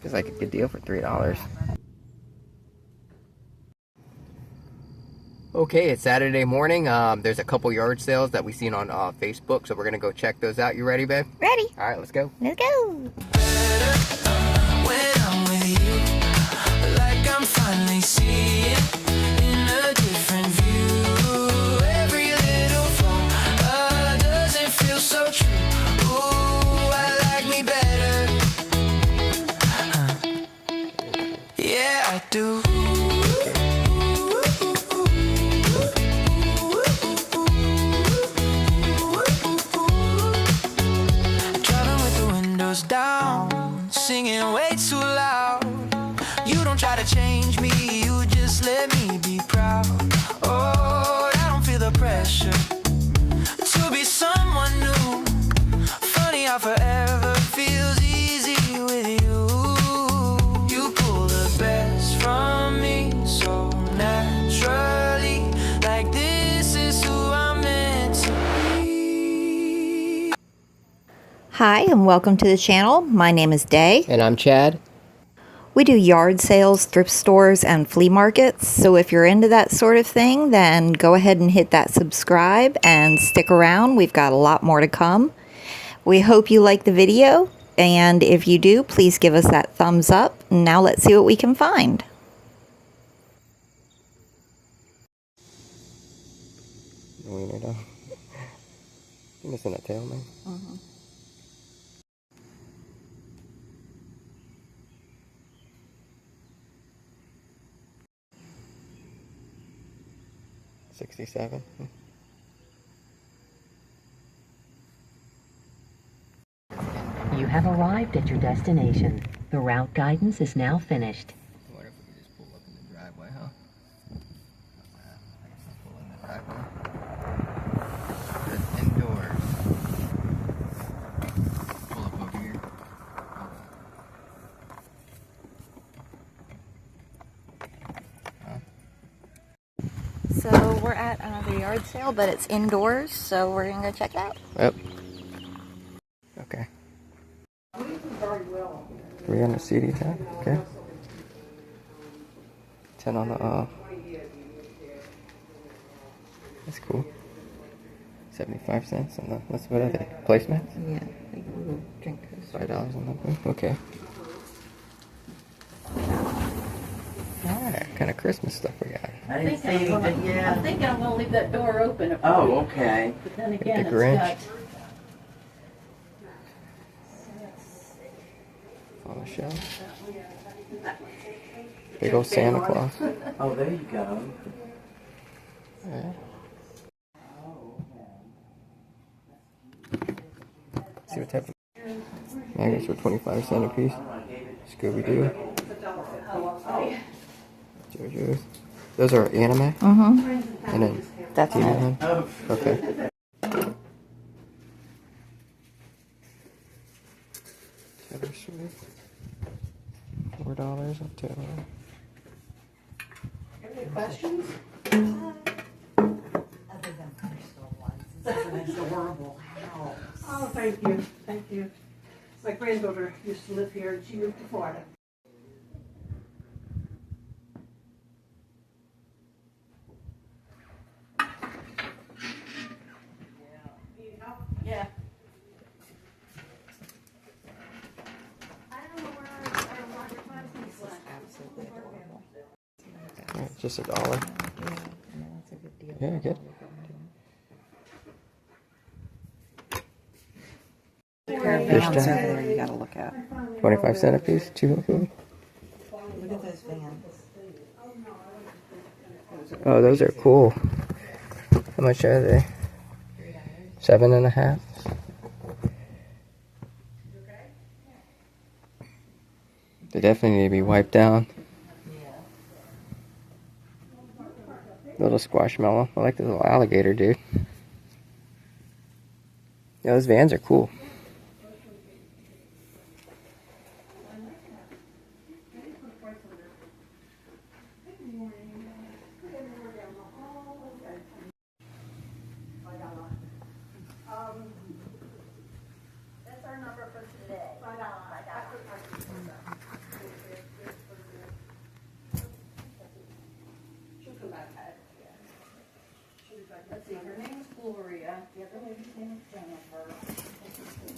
Feels like a good deal for $3. Okay, it's Saturday morning. There's a couple yard sales that we've seen on Facebook, so we're gonna go check those out. You ready, babe? Ready. All right, let's go. Let's go. When I'm with you, like I'm finally seeing in a different view. Every little flaw doesn't feel so true. Ooh, I like me better. Yeah, I do. Down, singing way too loud. You don't try to change me, you just let me be proud. Oh, I don't feel the pressure to be someone new. Funny how forever feels easy with you. You pull the best from me so naturally, like this is who I'm meant to be. Hi, and welcome to the channel. My name is Day. And I'm Chad. We do yard sales, thrift stores, and flea markets. So if you're into that sort of thing, then go ahead and hit that subscribe and stick around. We've got a lot more to come. We hope you like the video. And if you do, please give us that thumbs up. Now let's see what we can find. Wiener dog. You missing a tail, man? Mm-hmm. $67. You have arrived at your destination. The route guidance is now finished. I wonder if we could just pull up in the driveway, huh? I guess I'll pull in the driveway. Just indoors. Pull up over here. So we're at another yard sale, but it's indoors, so we're going to go check it out. Yep. Okay. 300 CD tag. Okay. 10 on the That's cool. 75 cents on the. What are they? Placemats? Yeah, like a little drink coaster. $5 on that one. Okay. Alright, kind of Christmas stuff we got. I didn't see anything yet. I'm thinking I'm gonna leave that door open. Oh, okay. But then again, The it's Grinch. got. On the shelf. Big old Santa Claus. Oh, there you go. Yeah. See what type of magnets are 25 cents a piece. Scooby-Doo. JoJo's. Those are anime? Mm-hmm. And then That's TV it. Land? Oh, Okay. Taylor Swift. $4 on Taylor. Any questions? that's an adorable house. Oh, thank you, thank you. My granddaughter used to live here and she moved to Florida. Yeah. Absolutely adorable. Yeah, just $1. Yeah, no, that's a good deal. Yeah, good. Pair of Fish vans tank. over there you gotta look at. 25 cents a piece. $2. Look at those vans. Oh, those are cool. How much are they? $7.50. They definitely need to be wiped down. Little squashmallow. I like the little alligator, dude. Yeah, those vans are cool. That's our number for today. $5.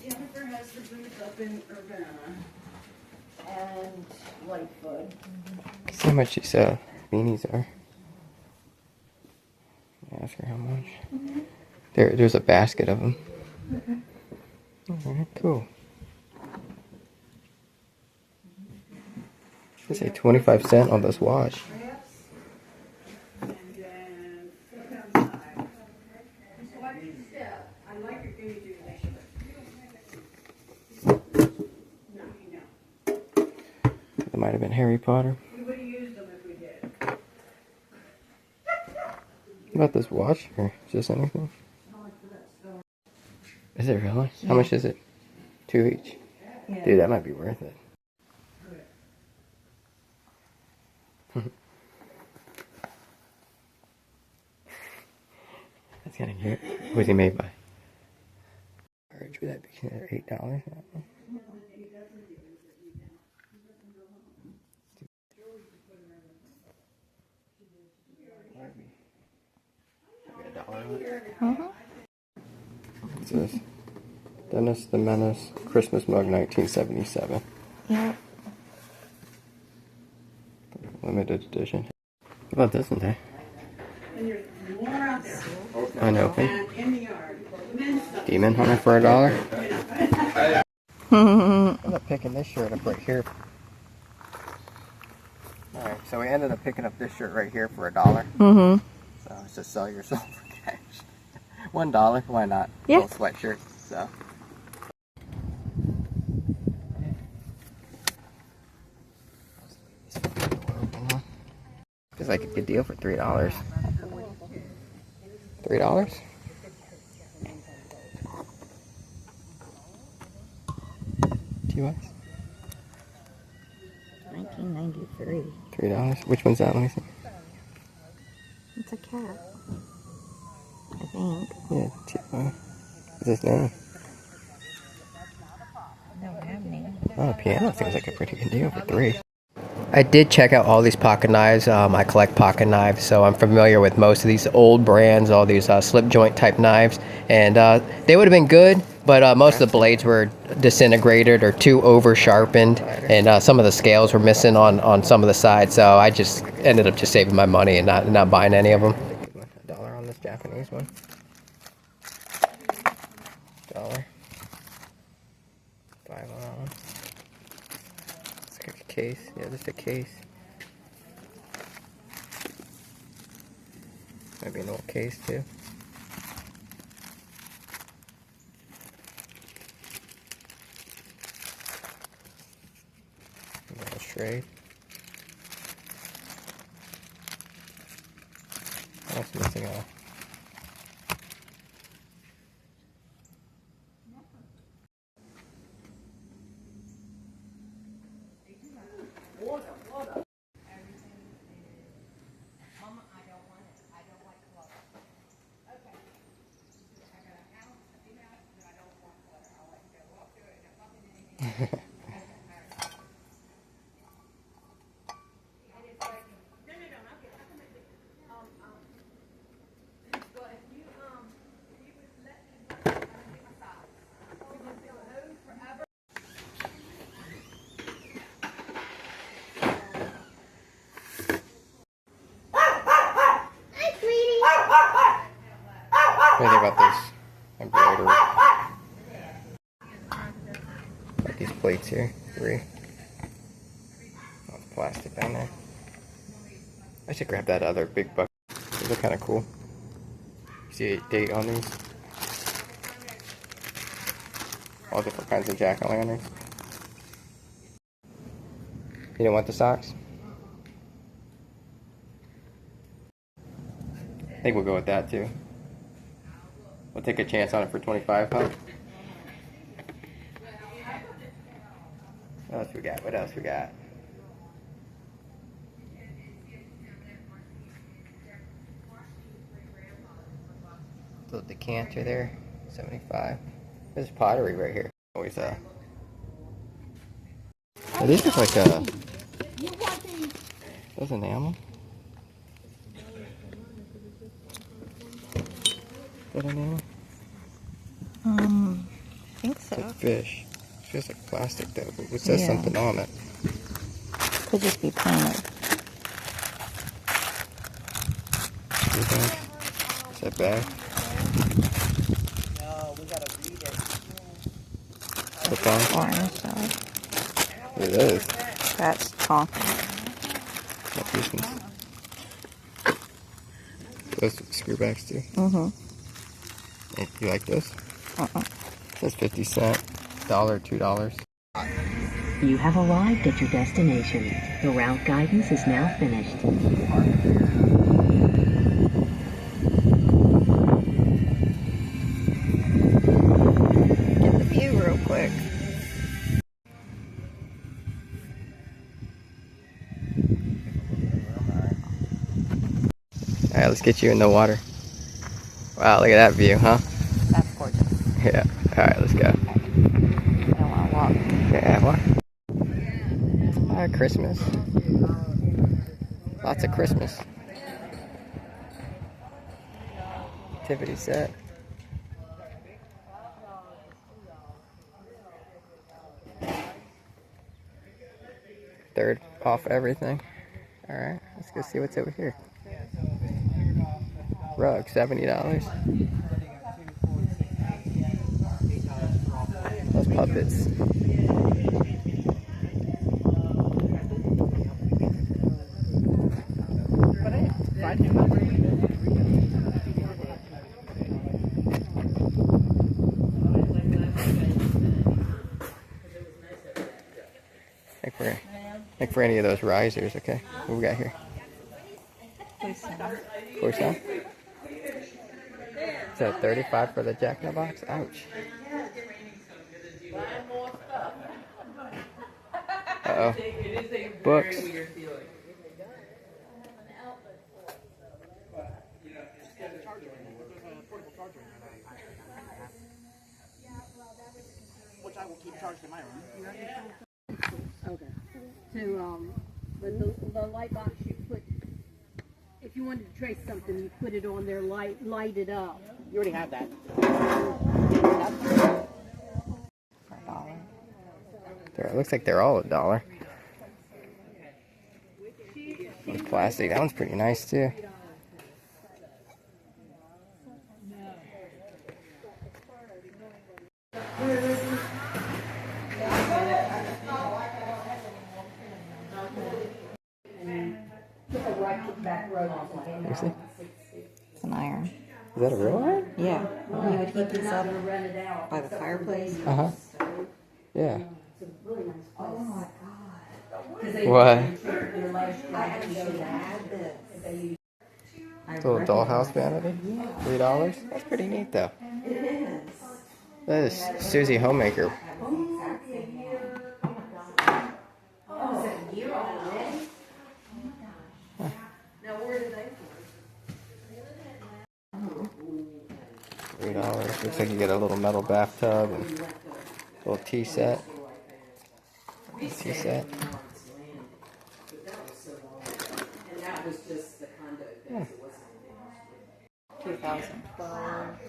Jennifer has the booth up in Urbana and Lightfoot. See how much these beanies are. Ask her how much. There's a basket of them. Alright, cool. I say 25 cents on this watch. And then I like your guinea pig initiative. No, no. It might have been Harry Potter. We would have used them if we did. About this watch or just anything? Is it really? How much is it? 2 each. Dude, that might be worth it. That's kind of cute. Who's he made by? Would that be considered $8? What's this? Dennis the Menace Christmas mug 1977. Yep. Limited edition. How about this one, hey? And there's more out there. Unopened. And in the yard. Men's stuff. Demon Hunter for $1. I ended up picking this shirt up right here. Alright, so we ended up picking up this shirt right here for $1. Mm-hmm. So it's just sell yourself for cash. $1, why not? Yeah. Little sweatshirt, so. Feels like a good deal for $3. $3? $2? 1993. $3? Which one's that? Let me see. It's a cat. I think. Yeah, $2. What's his name? I don't have any. Oh, piano seems like a pretty good deal for $3. I did check out all these pocket knives. I collect pocket knives, so I'm familiar with most of these old brands, all these slip joint type knives, and they would have been good, but most of the blades were disintegrated or too over sharpened, and some of the scales were missing on some of the sides, so I just ended up just saving my money and not buying any of them. $1 on this Japanese one. $1. 5 on that one. It's like a case. Yeah, just a case. Maybe an old case too. Another trade. What's missing out? What do you think about this embroidery? Like these plates here, 3. Oh, it's plastic down there. I should grab that other big bucket. These are kind of cool. See a date on these? All different kinds of jack-o'-lanterns. You don't want the socks? I think we'll go with that too. We'll take a chance on it for 25, huh? What else we got? What else we got? Little decanter there, 75. There's pottery right here. Always oh, these look like those enamel. Is that enamel? I think so. It's fish. It feels like plastic though, but it says Yeah. something on it. Could just be painted. What do you think? Is that bad? Look on. Orange side. It is. That's Tonka. Not these ones. Those screwbacks too. Mm-hmm. Hey, you like this? Uh-uh. It says 50 cents. $1, $2. You have arrived at your destination. The route guidance is now finished. Get the view real quick. Alright, let's get you in the water. Wow, look at that view, huh? That's gorgeous. Yeah. Alright, let's go. I don't want to walk. Yeah, what? Christmas. Lots of Christmas. Activity set. Third off everything. Alright, let's go see what's over here. Rug, $70. Those puppets. Look for any of those risers, okay? What we got here? Porcelain. Is that 35 for the Jack in the Box? Ouch. Uh-oh. Books. Which I will keep charged in my room. Okay. But the light box you put, if you wanted to trace something, you put it on there, light it up. You already have that. There, it looks like they're all $1. One's plastic. That one's pretty nice too. You see? It's an iron. Is that a real iron? Yeah. You would heat this up by the fireplace. Uh-huh. Yeah. Oh my god. What? I should have this. It's a little dollhouse vanity? $3? That's pretty neat though. It is. That is Susie Homemaker. $3. Looks like you get a little metal bathtub and a little tea set. Tea set. Yeah. 2004,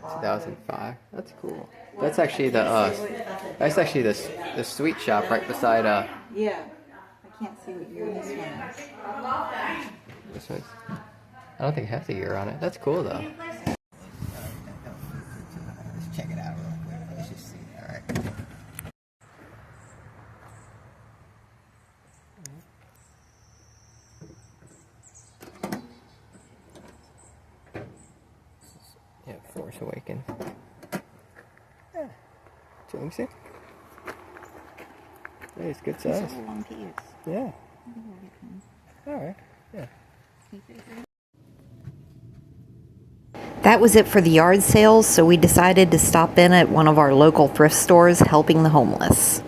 2005. That's cool. That's actually the sweet shop right beside Yeah. I can't see what year this one is. this one's. I don't think it has a year on it. That's cool though. Let's check it out real quick. Let's just see. All right. Yeah, Force Awakens. Yeah. So let me see. Hey, it's good size. One piece. Yeah. All right. Yeah. That was it for the yard sales, so we decided to stop in at one of our local thrift stores helping the homeless.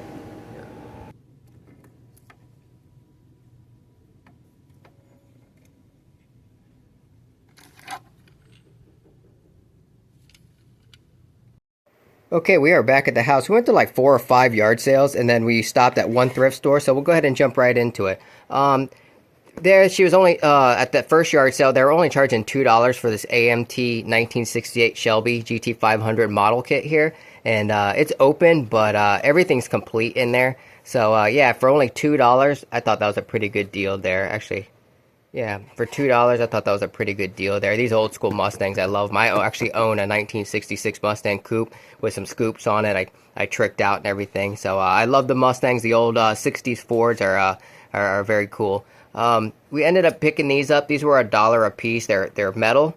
Okay, we are back at the house. We went to like 4 or 5 yard sales, and then we stopped at one thrift store, so we'll go ahead and jump right into it. there she was only at that first yard sale. They were only charging $2 for this AMT 1968 Shelby GT500 model kit here, and it's open, but everything's complete in there. So yeah, for only $2, I thought that was a pretty good deal there. Actually, yeah, for $2, I thought that was a pretty good deal there. These old school Mustangs, I love them. I actually own a 1966 Mustang Coupe with some scoops on it. I tricked out and everything. So I love the Mustangs. The old 60s Fords are very cool. We ended up picking these up. These were $1 a piece. They're metal.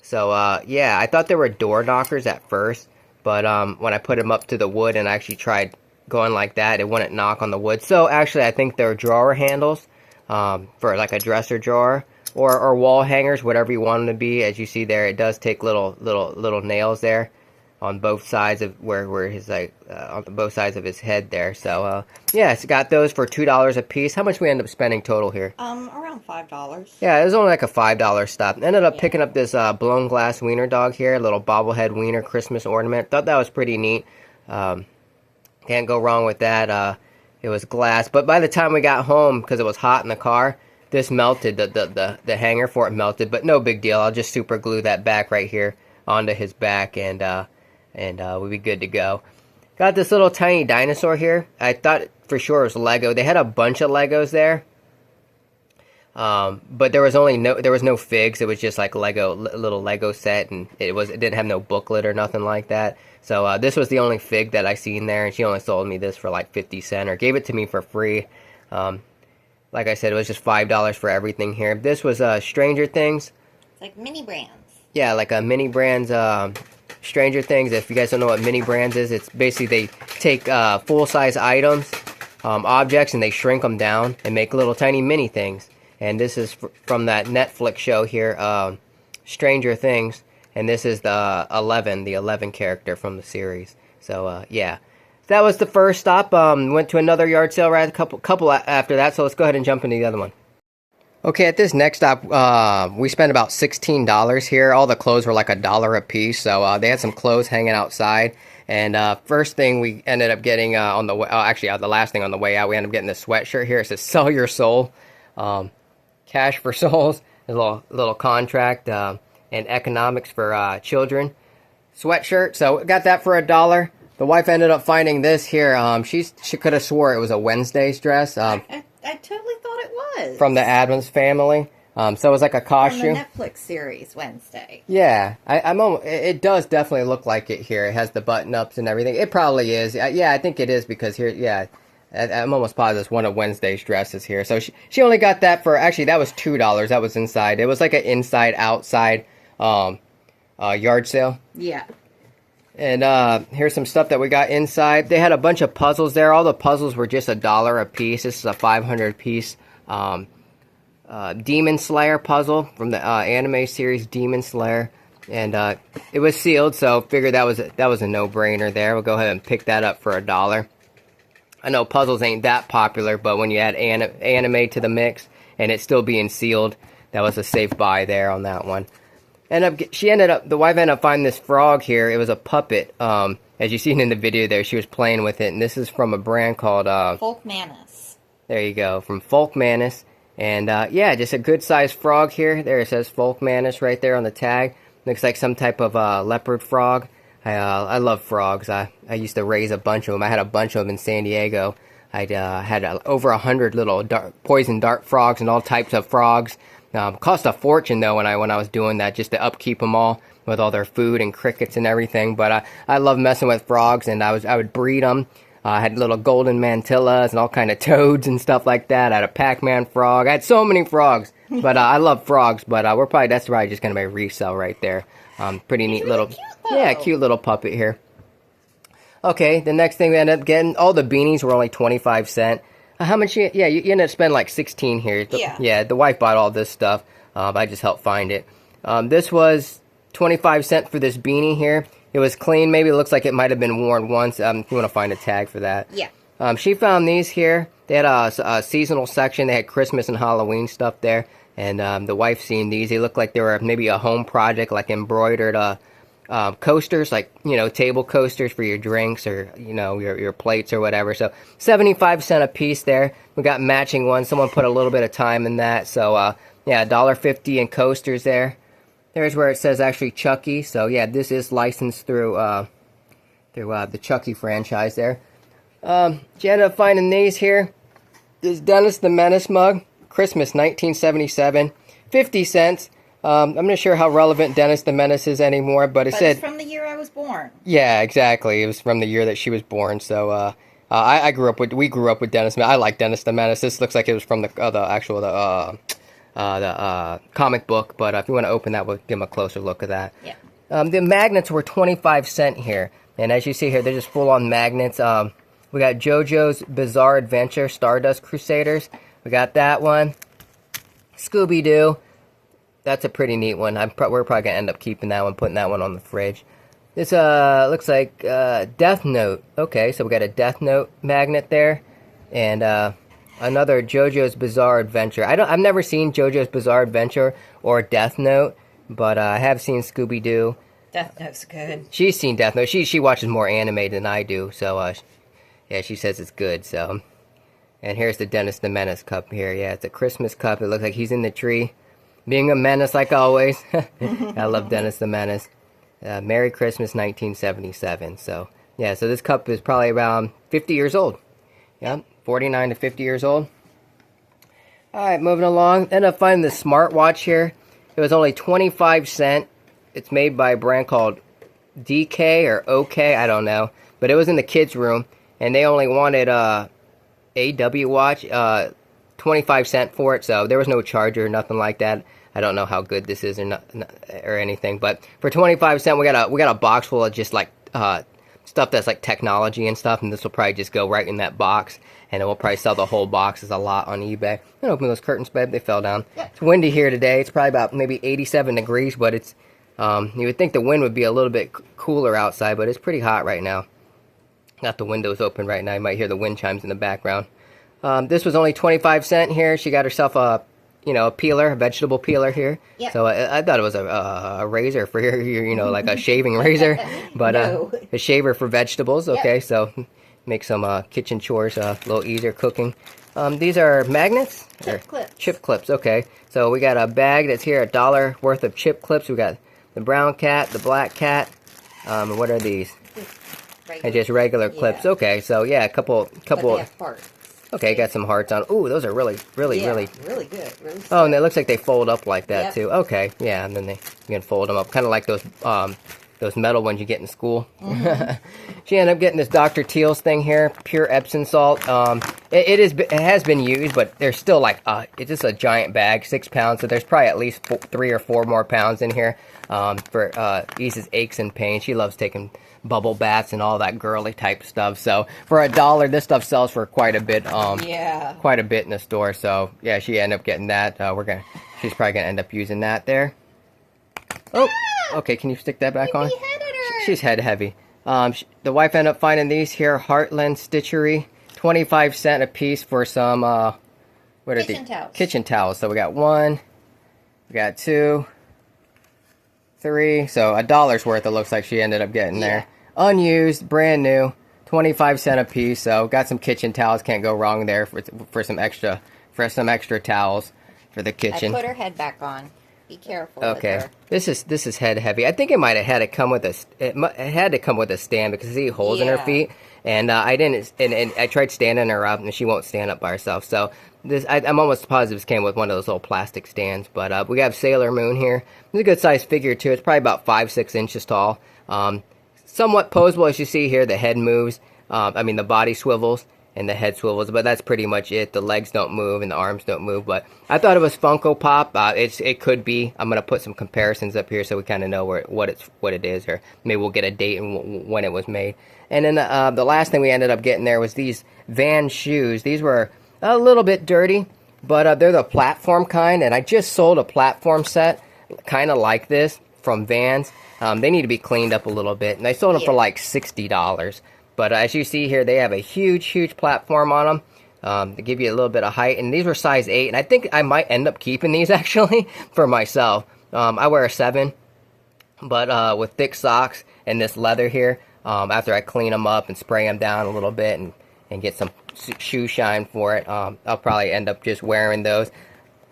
So yeah, I thought they were door knockers at first, but when I put them up to the wood and I actually tried going like that, it wouldn't knock on the wood. So actually, I think they're drawer handles for like a dresser drawer or wall hangers, whatever you want them to be. As you see there, it does take little nails there on both sides of where his on both sides of his head there. So yeah, it's got those for $2 a piece. How much we end up spending total here? Around $5. Yeah, it was only like a $5 stop. Ended up picking up this blown glass wiener dog here, a little bobblehead wiener Christmas ornament. Thought that was pretty neat. Can't go wrong with that. It was glass, but by the time we got home, because it was hot in the car, this melted. The hanger for it melted, but no big deal. I'll just super glue that back right here onto his back, and we'll be good to go. Got this little tiny dinosaur here. I thought for sure it was Lego. They had a bunch of Legos there, but there was no figs. It was just like little Lego set, and it didn't have no booklet or nothing like that. So this was the only fig that I seen there, and she only sold me this for like 50 cents, or gave it to me for free. Like I said, it was just $5 for everything here. This was Stranger Things. It's like mini brands. Yeah, like a mini brands. Stranger Things. If you guys don't know what mini brands is, it's basically they take full size items, objects, and they shrink them down and make little tiny mini things. And this is from that Netflix show here, Stranger Things. And this is the 11 character from the series. So yeah, that was the first stop. Went to another yard sale right a couple after that. So let's go ahead and jump into the other one. Okay, at this next stop, we spent about $16 here. All the clothes were like $1 a piece. So they had some clothes hanging outside. And first thing we ended up getting on the way, the last thing on the way out, we ended up getting this sweatshirt here. It says "Sell Your Soul," cash for souls. A little contract. And economics for children sweatshirt. So got that for $1. The wife ended up finding this here. She could have swore it was a Wednesday's dress. I totally thought it was from the Addams Family. So it was like a costume. From the Netflix series Wednesday. Yeah, it does definitely look like it here. It has the button ups and everything. It probably is. Yeah, I think it is because here. Yeah. I'm almost positive it's one of Wednesday's dresses here. So she only got that for, actually that was $2. That was inside. It was like an inside outside yard sale. Yeah. And here's some stuff that we got inside. They had a bunch of puzzles there. All the puzzles were just $1 a piece. This is a 500 piece Demon Slayer puzzle from the anime series Demon Slayer. And it was sealed, so figured that was a no-brainer there. We'll go ahead and pick that up for $1. I know puzzles ain't that popular, but when you add anime to the mix and it's still being sealed, that was a safe buy there on that one. The wife ended up finding this frog here. It was a puppet. As you seen in the video there, she was playing with it, and this is from a brand called Folk Manus. There you go, from Folk Manus. And yeah, just a good sized frog here. There it says Folk Manus right there on the tag. Looks like some type of leopard frog. I love frogs. I used to raise a bunch of them. I had a bunch of them in San Diego. I had over 100 little poison dart frogs and all types of frogs. Cost a fortune though when I was doing that, just to upkeep them all with all their food and crickets and everything. But I love messing with frogs, and I would breed them. I had little golden mantillas and all kind of toads and stuff like that. I had a Pac-Man frog. I had so many frogs. But I love frogs. But that's probably just gonna be a resell right there. Pretty neat little, cute little puppet here. Okay, the next thing we ended up getting, all the beanies were only 25 cents. How much? You ended up spending like 16 here. Yeah, the wife bought all this stuff. I just helped find it. This was 25 cents for this beanie here. It was clean. Maybe it looks like it might have been worn once. If you want to find a tag for that. Yeah. She found these here. They had a seasonal section. They had Christmas and Halloween stuff there. And the wife seen these. They looked like they were maybe a home project, like embroidered coasters, like, table coasters for your drinks or, your plates or whatever. So 75 cents a piece there. We got matching ones. Someone put a little bit of time in that. So, yeah, $1.50 in coasters there. There's where it says actually Chucky. So, yeah, this is licensed through the Chucky franchise there. She ended up finding these here. This Dennis the Menace mug. Christmas 1977. 50 cents. I'm not sure how relevant Dennis the Menace is anymore, but it said... it's from the year I was born. Yeah, exactly. It was from the year that she was born. So, we grew up with Dennis. I like Dennis the Menace. This looks like it was from the comic book, but if you want to open that, we'll give them a closer look at that. Yeah. The magnets were 25 cents here, and as you see here, they're just full-on magnets. We got JoJo's Bizarre Adventure, Stardust Crusaders. We got that one. Scooby-Doo. That's a pretty neat one. We're probably going to end up keeping that one, putting that one on the fridge. This looks like Death Note. Okay, so we got a Death Note magnet there. And another JoJo's Bizarre Adventure. I've never seen JoJo's Bizarre Adventure or Death Note, but I have seen Scooby-Doo. Death Note's good. She's seen Death Note. She watches more anime than I do, so yeah, she says it's good. So, and here's the Dennis the Menace cup here. Yeah, it's a Christmas cup. It looks like he's in the tree, being a menace like always. I love Dennis the Menace. Merry Christmas 1977. So, yeah, so this cup is probably around 50 years old. Yeah, 49 to 50 years old. Alright, moving along. Ended up finding this smartwatch here. It was only 25 cents. It's made by a brand called DK or OK, I don't know. But it was in the kids' room, and they only wanted AW watch, 25 cents for it, so there was no charger or nothing like that. I don't know how good this is or anything, but for 25 cents, we got a box full of just like stuff that's like technology and stuff, and this will probably just go right in that box, and it will probably sell the whole box as a lot on eBay. I'm gonna open those curtains, babe. They fell down. Yeah. It's windy here today. It's probably about maybe 87 degrees, but it's you would think the wind would be a little bit cooler outside, but it's pretty hot right now. Got the windows open right now. You might hear the wind chimes in the background. This was only 25 cents here. She got herself a peeler, a vegetable peeler here. Yep. So I thought it was a razor for your like a shaving razor, but no. A shaver for vegetables. Okay, yep. So make some kitchen chores a little easier cooking. These are magnets? Chip clips. Chip clips, okay. So we got a bag that's here, $1 worth of chip clips. We got the brown cat, the black cat. What are these? And just regular clips. Okay, so yeah, a couple. But they have hearts. Okay, got some hearts on. Ooh, those are really good. Really oh, and it looks like they fold up like that too. Okay, yeah, and then you can fold them up, kind of like those metal ones you get in school. Mm-hmm. She ended up getting this Dr. Teal's thing here, pure Epsom salt. It has been used, but there's still like it's just a giant bag, 6 pounds. So there's probably at least 3 or 4 more pounds in here for eases aches and pains. She loves taking bubble baths and all that girly type stuff. So for $1, this stuff sells for quite a bit. Quite a bit in the store. So yeah, she ended up getting that. She's probably gonna end up using that there. Oh, okay. Can you stick that back on? She's head heavy. The wife ended up finding these here, Heartland Stitchery, 25 cents a piece for some what are these? Towels. Kitchen towels. So we got 1, we got 2, 3. So $1's worth. It looks like she ended up getting there. Unused, brand new, 25 cents a piece. So got some kitchen towels. Can't go wrong there for some extra towels for the kitchen. I put her head back on. Be careful. Okay, with her. This is head heavy. I think it might have had to come with it had to come with a stand because see holes in her feet, and I didn't. And I tried standing her up, and she won't stand up by herself. So I'm almost positive this came with one of those little plastic stands. But we have Sailor Moon here. It's a good sized figure too. It's probably about 5-6 inches tall. Somewhat posable as you see here. The head moves. The body swivels. And the head swivels, but that's pretty much it. The legs don't move and the arms don't move, but I thought it was Funko Pop. It could be. I'm gonna put some comparisons up here so we kind of know what it is, or maybe we'll get a date and when it was made. And then the last thing we ended up getting there was these Vans shoes. These were a little bit dirty, but they're the platform kind, and I just sold a platform set, kind of like this from Vans. They need to be cleaned up a little bit, and I sold them for like $60. But as you see here, they have a huge platform on them to give you a little bit of height. And these were size 8. And I think I might end up keeping these, actually, for myself. I wear a 7. But with thick socks and this leather here, after I clean them up and spray them down a little bit and get some shoe shine for it, I'll probably end up just wearing those.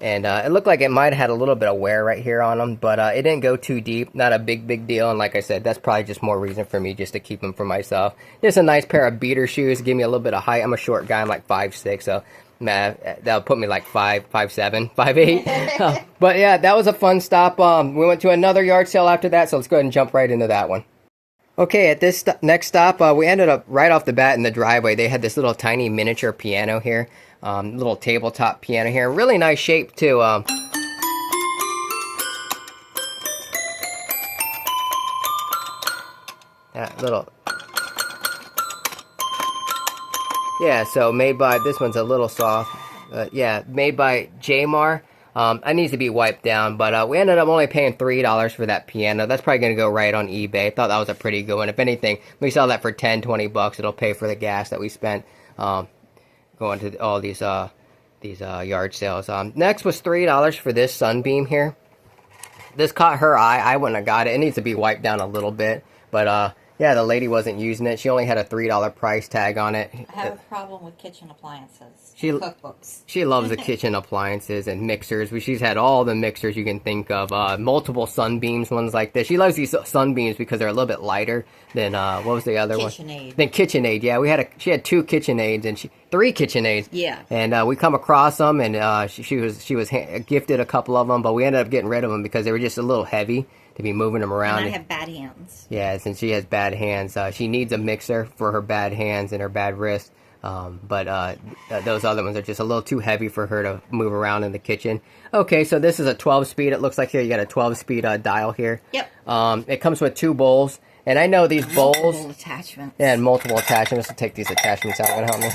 And it looked like it might have had a little bit of wear right here on them, but it didn't go too deep. Not a big deal. And like I said, that's probably just more reason for me just to keep them for myself. Just a nice pair of beater shoes. Give me a little bit of height. I'm a short guy. I'm like 5'6", so that'll put me like 5'7", 5'8". But yeah, that was a fun stop. We went to another yard sale after that, so let's go ahead and jump right into that one. Okay, at this next stop, we ended up right off the bat in the driveway. They had this little tiny miniature piano here. Little tabletop piano here. Really nice shape, too. That little... Yeah, so made by... This one's a little soft. Yeah, made by Jamar. It needs to be wiped down, but we ended up only paying $3 for that piano. That's probably going to go right on eBay. I thought that was a pretty good one. If anything, we sell that for 10, 20 bucks. It'll pay for the gas that we spent going to all these yard sales. Next was $3 for this Sunbeam here. This caught her eye. I wouldn't have got it. It needs to be wiped down a little bit, but yeah, the lady wasn't using it. She only had a $3 price tag on it. I have a problem with kitchen appliances. Cookbooks. She loves the kitchen appliances and mixers. She's had all the mixers you can think of. Multiple Sunbeams, ones like this. She loves these Sunbeams because they're a little bit lighter than what was the other KitchenAid. one? Than KitchenAid. Yeah, she had 2 KitchenAids and 3 KitchenAids. Yeah. And we come across them, and she was gifted a couple of them, but we ended up getting rid of them because they were just a little heavy to be moving them around. And I have bad hands. Yeah, since she has bad hands, she needs a mixer for her bad hands and her bad wrist. But those other ones are just a little too heavy for her to move around in the kitchen. Okay, so this is a 12-speed. It looks like here you got a 12-speed dial here. Yep. It comes with 2 bowls, and I know these bowls. Multiple attachments. Yeah, and multiple attachments. To take these attachments out, gonna help me.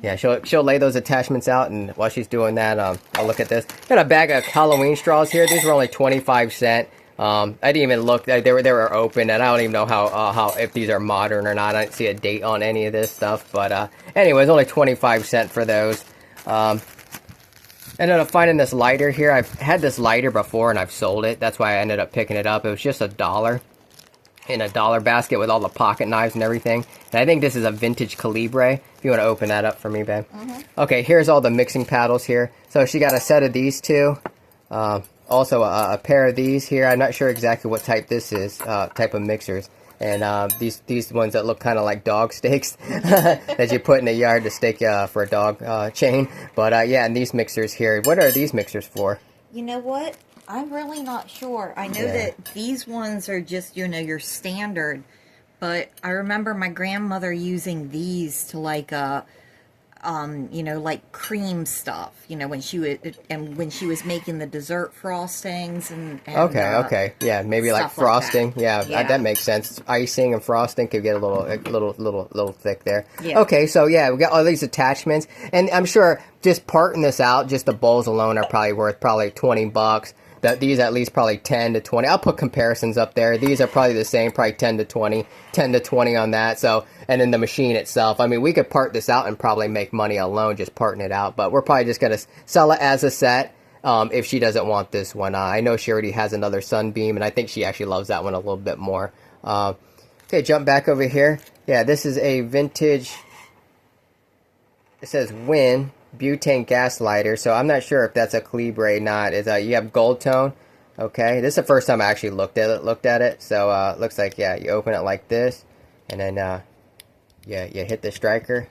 Yeah, she'll lay those attachments out, and while she's doing that, I'll look at this. Got a bag of Halloween straws here. These were only 25 cents. I didn't even look. They were open, and I don't even know how if these are modern or not. I didn't see a date on any of this stuff. But anyways, only 25 cents for those. Ended up finding this lighter here. I've had this lighter before, and I've sold it. That's why I ended up picking it up. It was just $1 in a dollar basket with all the pocket knives and everything. And I think this is a vintage Calibre. If you want to open that up for me, babe. Okay, here's all the mixing paddles here. So she got a set of these 2. Also a pair of these here. I'm not sure exactly what type this is, type of mixers. And these ones that look kind of like dog steaks that you put in the yard to stake for a dog chain. But yeah, and these mixers here. What are these mixers for? You know what? I'm really not sure. I know that these ones are just, your standard. But I remember my grandmother using these to like like cream stuff, when she was making the dessert frostings and okay, yeah, maybe like frosting, like that. Yeah, that makes sense. Icing and frosting could get a little thick there. Yeah. Okay, so yeah, we got all these attachments, and I'm sure just parting this out, just the bowls alone are probably worth 20 bucks. These at least probably 10 to 20. I'll put comparisons up there. These are probably the same, probably 10 to 20 on that. So, and then the machine itself. I mean, we could part this out and probably make money alone just parting it out. But we're probably just going to sell it as a set if she doesn't want this one. I know she already has another Sunbeam, and I think she actually loves that one a little bit more. Okay, jump back over here. Yeah, this is a vintage, it says Win butane gas lighter, so I'm not sure if that's a Calibre or not. You have gold tone. Okay, this is the first time I actually looked at it. So it looks like, yeah, you open it like this, and then yeah, you hit the striker.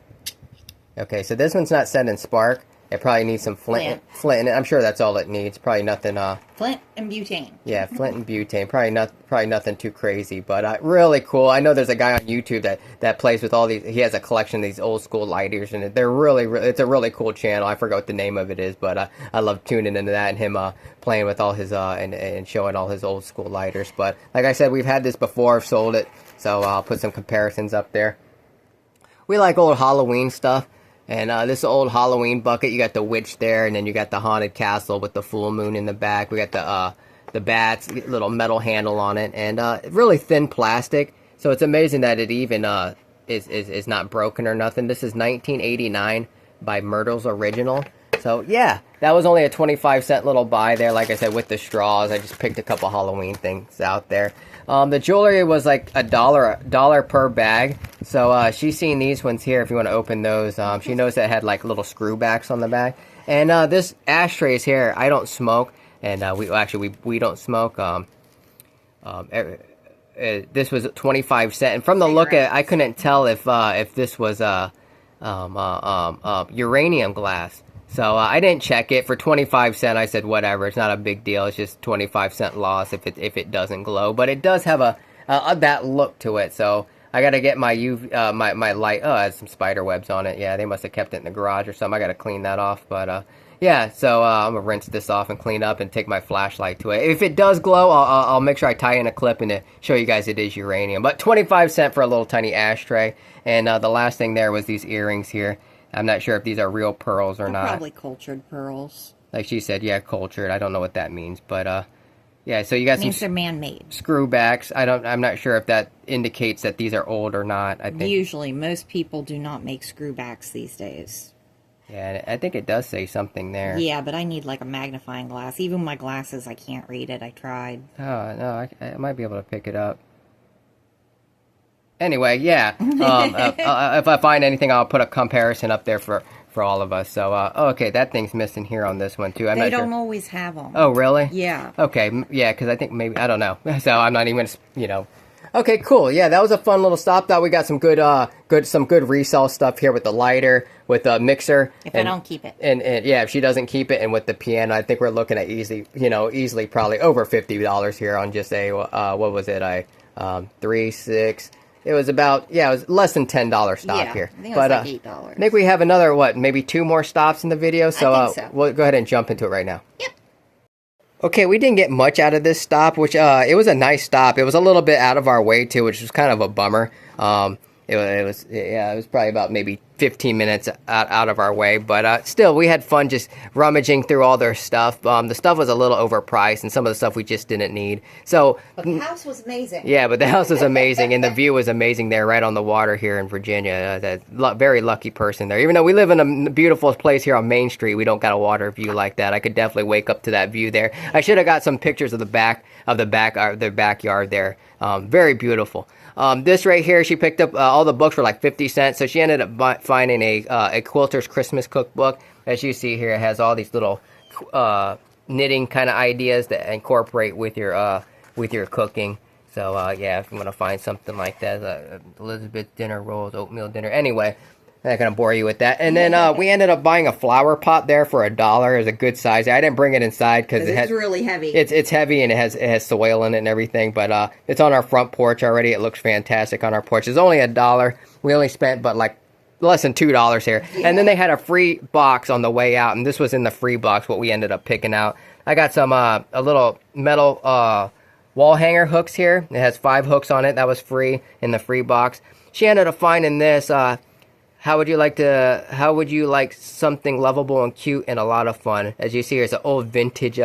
Okay, so this one's not set in spark. It probably needs some flint in it. I'm sure that's all it needs. Probably nothing. Flint and butane. Yeah, flint and butane. Probably nothing too crazy, but really cool. I know there's a guy on YouTube that plays with all these. He has a collection of these old school lighters, and they're really it's a really cool channel. I forgot what the name of it is, but I love tuning into that and him playing with all his and showing all his old school lighters. But like I said, we've had this before. I've sold it, so I'll put some comparisons up there. We like old Halloween stuff. And this old Halloween bucket, you got the witch there, and then you got the haunted castle with the full moon in the back. We got the bats, little metal handle on it, and really thin plastic. So it's amazing that it even is not broken or nothing. This is 1989 by Myrtle's Original. So yeah, that was only a 25-cent little buy there. Like I said, with the straws, I just picked a couple Halloween things out there. The jewelry was like $1 per bag. So she's seen these ones here. If you want to open those, she knows that it had like little screw backs on the back. And this ashtrays here, I don't smoke, and we don't smoke. This was 25-cent, and from the look at it, I couldn't tell if this was uranium glass. So I didn't check it. For 25 cents, I said whatever. It's not a big deal. It's just 25-cent loss if it doesn't glow. But it does have a that look to it. So I got to get my UV my light. Oh, it has some spider webs on it. Yeah, they must have kept it in the garage or something. I got to clean that off. But yeah, so I'm gonna rinse this off and clean up and take my flashlight to it. If it does glow, I'll make sure I tie in a clip and to show you guys it is uranium. But 25 cents for a little tiny ashtray. And the last thing there was these earrings here. I'm not sure if these are real pearls or not. Probably cultured pearls. Like she said, yeah, cultured. I don't know what that means, but yeah. So you got Means some they're man-made. screwbacks. I'm not sure if that indicates that these are old or not. I think. Usually, most people do not make screwbacks these days. Yeah, I think it does say something there. Yeah, but I need like a magnifying glass. Even my glasses, I can't read it. I tried. Oh no, I might be able to pick it up. Anyway, yeah. If I find anything, I'll put a comparison up there for all of us. So, okay, that thing's missing here on this one too. I'm They not don't sure. always have them. Oh, really? Yeah. Okay, yeah, because I think maybe I don't know. So I'm not even, Okay, cool. Yeah, that was a fun little stop. Thought we got some good resale stuff here with the lighter, with the mixer. If I don't keep it. And yeah, if she doesn't keep it, and with the piano, I think we're looking at easily probably over $50 here on just a what was it? 3, 6. It was about, it was less than $10 stop Yeah, here. I think it was like $8. I think we have another, maybe 2 more stops in the video. So, I think so. We'll go ahead and jump into it right now. Yep. Okay, we didn't get much out of this stop, which, it was a nice stop. It was a little bit out of our way, too, which was kind of a bummer. It was probably about maybe 15 minutes out of our way, but still, we had fun just rummaging through all their stuff. The stuff was a little overpriced, and some of the stuff we just didn't need. So, But the house was amazing. yeah, but the house was amazing, and the view was amazing there, right on the water here in Virginia. Very lucky person there. Even though we live in a beautiful place here on Main Street, we don't got a water view like that. I could definitely wake up to that view there. I should have got some pictures of their backyard there. Very beautiful. This right here, she picked up all the books for like 50 cents. So she ended up finding a Quilter's Christmas cookbook. As you see here, it has all these little knitting kind of ideas that incorporate with your cooking. So yeah, if you want to find something like that, Elizabeth dinner rolls, oatmeal dinner. Anyway, I'm not gonna bore you with that. And then we ended up buying a flower pot there for $1. It was a good size. I didn't bring it inside because It's really heavy. It's heavy and it has soil in it and everything. But it's on our front porch already. It looks fantastic on our porch. It's only $1. We only spent like less than $2 here. Yeah. And then they had a free box on the way out, and this was in the free box. What we ended up picking out. I got some a little metal wall hanger hooks here. It has 5 hooks on it. That was free in the free box. She ended up finding this. How would you like something lovable and cute and a lot of fun? As you see, here's an old vintage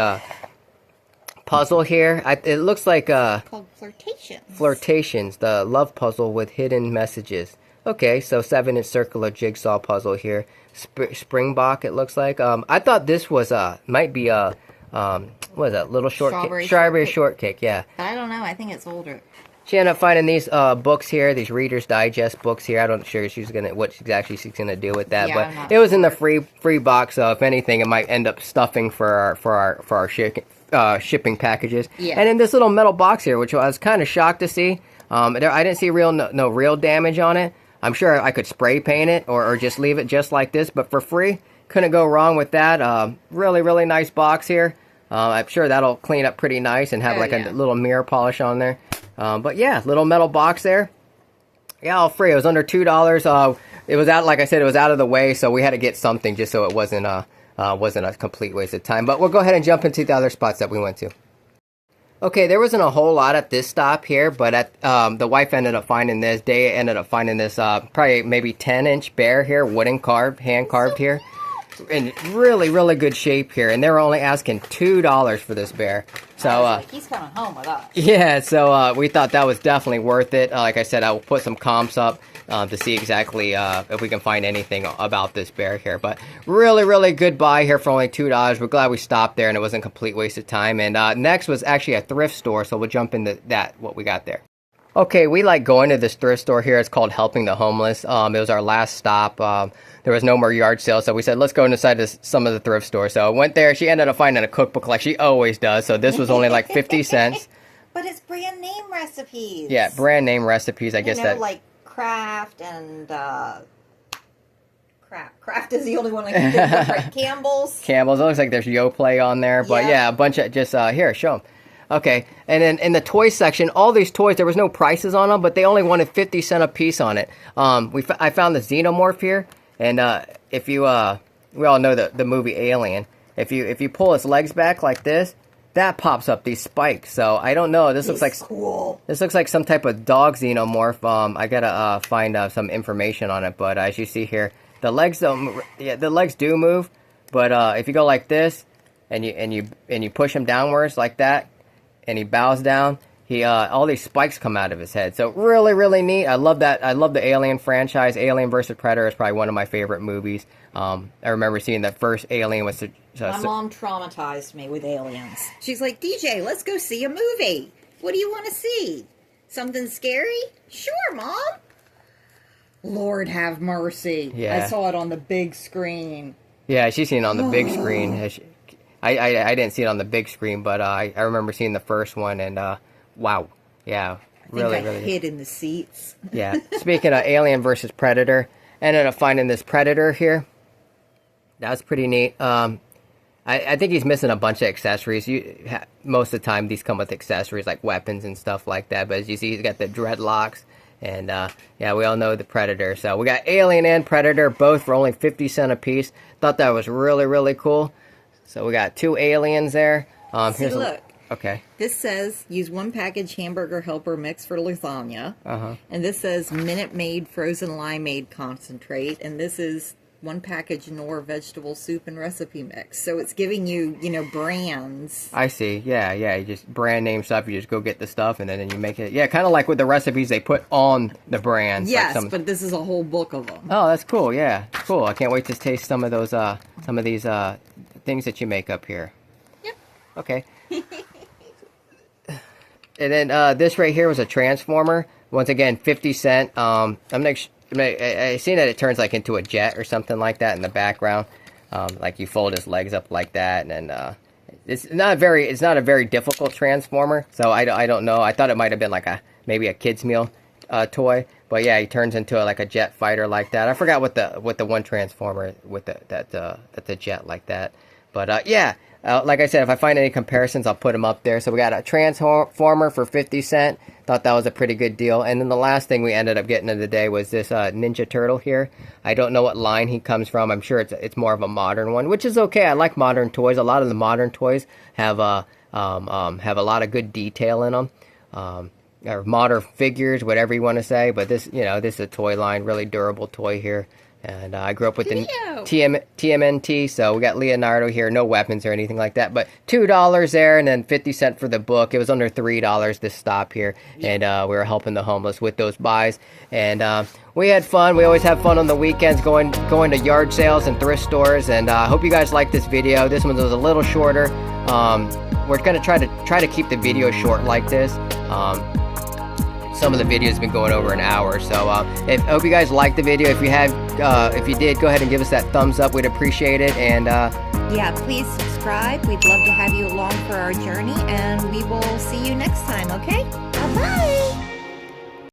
puzzle here. It looks like called Flirtations. Flirtations, the love puzzle with hidden messages. Okay, so 7-inch circular jigsaw puzzle here. Springbok, it looks like. I thought this was might be a what is that? Little shortcake. Strawberry shortcake. Yeah. But I don't know. I think it's older. She ended up finding these books here, these Reader's Digest books here. I'm not sure what exactly she's gonna do with that, Yeah, but it was in the free box. So if anything, it might end up stuffing for our shipping packages. Yeah. And in this little metal box here, which I was kind of shocked to see, I didn't see no real damage on it. I'm sure I could spray paint it or just leave it just like this, but for free, couldn't go wrong with that. Really nice box here. I'm sure that'll clean up pretty nice and have a little mirror polish on there. But yeah, little metal box there. Yeah, all free. It was under $2. It was out, like I said, it was out of the way, so we had to get something just so it wasn't a complete waste of time. But we'll go ahead and jump into the other spots that we went to. Okay, there wasn't a whole lot at this stop here, but the wife ended up finding this. Day ended up finding this probably maybe 10-inch bear here, wooden carved, hand carved here. in really, really good shape here, and they were only asking $2 for this bear. So he's coming home with us. yeah, so we thought that was definitely worth it. Like I said, I will put some comps up to see exactly if we can find anything about this bear here. But really, really good buy here for only $2. We're glad we stopped there and it wasn't a complete waste of time. And next was actually a thrift store, so we'll jump into that, what we got there. Okay, we like going to this thrift store here. It's called Helping the Homeless. It was our last stop. There was no more yard sales, so we said, let's go inside some of the thrift stores. So I went there. She ended up finding a cookbook like she always does. So this was only like 50 cents. But it's brand name recipes. Yeah, brand name recipes. I guess that... like Kraft and... Kraft is the only one I can think of. Right? Campbell's. Campbell's. It looks like there's Yoplait on there. But yeah, a bunch of just... here, show them. Okay, and then in the toy section, all these toys, there was no prices on them, but they only wanted 50 cents a piece on it. I found the Xenomorph here, and if you, we all know the movie Alien. If you pull his legs back like this, that pops up these spikes. So I don't know. This looks like cool. This looks like some type of dog Xenomorph. I gotta find some information on it, but as you see here, the legs don't. Yeah, the legs do move, but if you go like this, and you push him downwards like that. And he bows down, all these spikes come out of his head. So really, really neat. I love that. I love the Alien franchise. Alien vs. Predator is probably one of my favorite movies. I remember seeing the first Alien was... My mom traumatized me with aliens. She's like, DJ, let's go see a movie. What do you want to see? Something scary? Sure, Mom. Lord have mercy. Yeah. I saw it on the big screen. Yeah, she's seen it on the big screen. I didn't see it on the big screen, but I remember seeing the first one, and wow, yeah, really, really hid in the seats. Yeah. Speaking of Alien versus Predator, ended up finding this Predator here. That's pretty neat. I think he's missing a bunch of accessories. Most of the time, these come with accessories like weapons and stuff like that. But as you see, he's got the dreadlocks, and yeah, we all know the Predator. So we got Alien and Predator, both for only 50 cents a piece. Thought that was really, really cool. So we got two aliens there. See, look. Okay. This says, use 1 package hamburger helper mix for lasagna. And this says Minute Maid frozen limeade concentrate. And this is 1 package Knorr vegetable soup and recipe mix. So it's giving you, brands. I see. Yeah. You just brand name stuff. You just go get the stuff and then you make it. Yeah, kind of like with the recipes they put on the brands. Yes, like but this is a whole book of them. Oh, that's cool. Yeah, cool. I can't wait to taste some of those, some of these things that you make up here. Yep. Okay. And then this right here was a transformer. Once again, 50 cents. I seen that it turns like into a jet or something like that in the background. Like you fold his legs up like that, and then it's not a very difficult transformer. So I don't know. I thought it might have been like maybe a kids meal toy. But yeah, he turns into like a jet fighter like that. I forgot what the one transformer with that's a jet like that. But yeah, like I said, if I find any comparisons, I'll put them up there. So we got a transformer for 50 cents. Thought that was a pretty good deal. And then the last thing we ended up getting of the day was this Ninja Turtle here. I don't know what line he comes from. I'm sure it's more of a modern one, which is okay. I like modern toys. A lot of the modern toys have a lot of good detail in them. Or modern figures, whatever you want to say. But this is a toy line, really durable toy here. And I grew up with the TMNT, so we got Leonardo here. No weapons or anything like that, but $2 there, and then 50 cents for the book. It was under $3 this stop here, and we were helping the homeless with those buys. And we had fun. We always have fun on the weekends, going to yard sales and thrift stores. And I hope you guys liked this video. This one was a little shorter. We're gonna try to keep the video short like this. Some of the videos have been going over an hour, so I hope you guys liked the video. If you did, go ahead and give us that thumbs up. We'd appreciate it. And yeah, please subscribe. We'd love to have you along for our journey, and we will see you next time. Okay? Bye bye.